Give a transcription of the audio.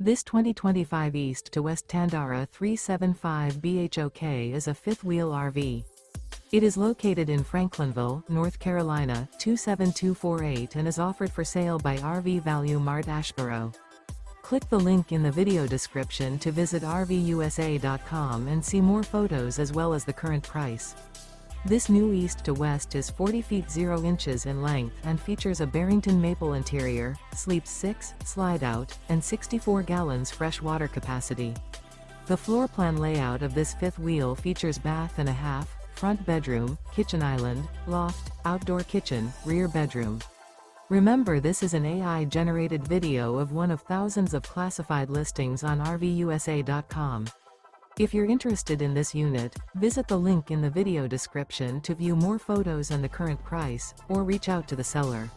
This 2025 East to West Tandara 375 BHOK is a fifth-wheel RV. It is located in Franklinville, North Carolina, 27248 and is offered for sale by RV Value Mart Asheboro. Click the link in the video description to visit RVUSA.com and see more photos as well as the current price. This new East to West is 40 feet 0 inches in length and features a Barrington Maple interior, sleeps 6, slide-out, and 64 gallons fresh water capacity. The floor plan layout of this fifth wheel features bath and a half, front bedroom, kitchen island, loft, outdoor kitchen, rear bedroom. Remember, this is an AI-generated video of one of thousands of classified listings on RVUSA.com. If you're interested in this unit, visit the link in the video description to view more photos and the current price, or reach out to the seller.